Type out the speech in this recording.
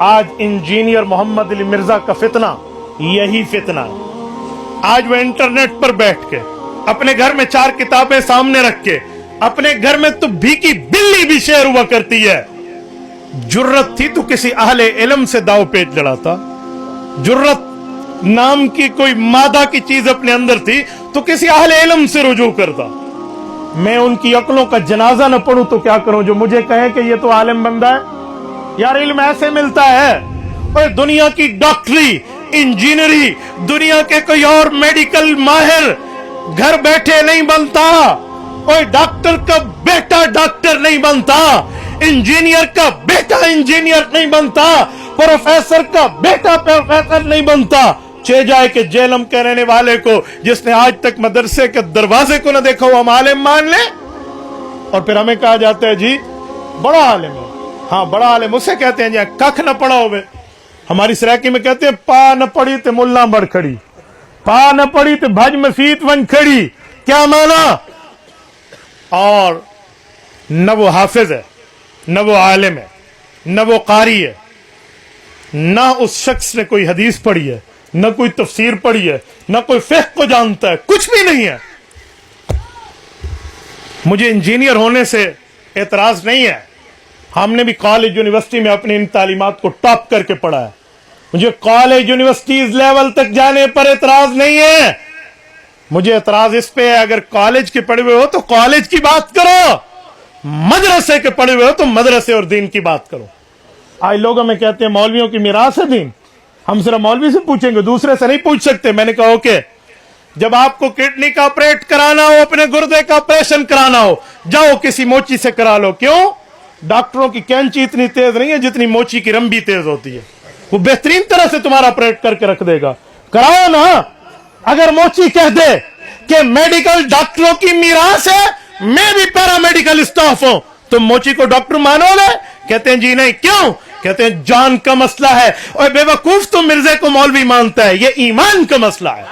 आज इंजीनियर मोहम्मद अली मिर्जा का फितना यही फितना है। आज वो इंटरनेट पर बैठ के अपने घर में 4 किताबें सामने रख के अपने घर में तो भीगी बिल्ली भी शेर हुआ करती है। जुर्रत थी तो किसी अहले इल्म से दाव पेच लड़ाता। जुर्रत नाम की कोई मादा की चीज अपने अंदर थी तो किसी अहले इल्म से रुजू करता। मैं उनकी अक्लों का जनाजा न पढ़ूं तो क्या करूं जो मुझे कहे कि ये तो आलिम बंदा है। यार इल्म ऐसे मिलता है। और दुनिया की डॉक्टरी, इंजीनियरी, दुनिया के कोई और मेडिकल माहिर घर बैठे नहीं बनता। कोई डॉक्टर का बेटा डॉक्टर नहीं बनता, इंजीनियर का बेटा इंजीनियर नहीं बनता, प्रोफेसर का बेटा प्रोफेसर नहीं बनता। चे जाए कि जेलम के रहने वाले को जिसने आज तक मदरसे के दरवाजे को न देखा वो हम आलिम मान ले। और फिर हमें कहा जाता है जी बड़ा आलिम है। हाँ बड़ा आलिम उसे कहते हैं जी कख न पढ़ा होवे। हमारी सराकी में कहते हैं पा न पढ़ी तो मुल्ला बड़ खड़ी, पा न पढ़ी तो भज मसीत वन खड़ी। क्या माना? और न वो हाफिज है, न वो आलिम है, न वो कारी है, न उस शख्स ने कोई हदीस पढ़ी है, न कोई तफसीर पढ़ी है, न कोई फिक्ह को जानता है, कुछ भी नहीं है। मुझे इंजीनियर होने से एतराज नहीं है। हमने भी कॉलेज यूनिवर्सिटी में अपनी इन तालीमात को टॉप करके पढ़ा है। मुझे कॉलेज यूनिवर्सिटीज लेवल तक जाने पर एतराज नहीं है। मुझे एतराज इस पे है अगर कॉलेज के पढ़े हुए हो तो कॉलेज की बात करो, मदरसे के पढ़े हुए हो तो मदरसे और दीन की बात करो। आज लोग हमें कहते हैं मौलवियों की मीरास है दीन। हम सिर्फ मौलवी से पूछेंगे, दूसरे से नहीं पूछ सकते। मैंने कहा ओके, जब आपको किडनी का ऑपरेट कराना हो, अपने गुर्दे का ऑपरेशन कराना हो, जाओ किसी मोची से करा लो। क्यों? डॉक्टरों की कैंची इतनी तेज नहीं है जितनी मोची की रंबी तेज होती है। वो बेहतरीन तरह से तुम्हारा ऑपरेट करके रख देगा। कराओ ना। अगर मोची कह दे कि मेडिकल डॉक्टरों की मीरास है, मैं भी पैरामेडिकल स्टाफ हूं, तो मोची को डॉक्टर मानोगे? कहते हैं जी नहीं। क्यों? कहते हैं जान का मसला है। और बेवकूफ तो मिर्जे को मौलवी मानता है, ये ईमान का मसला है।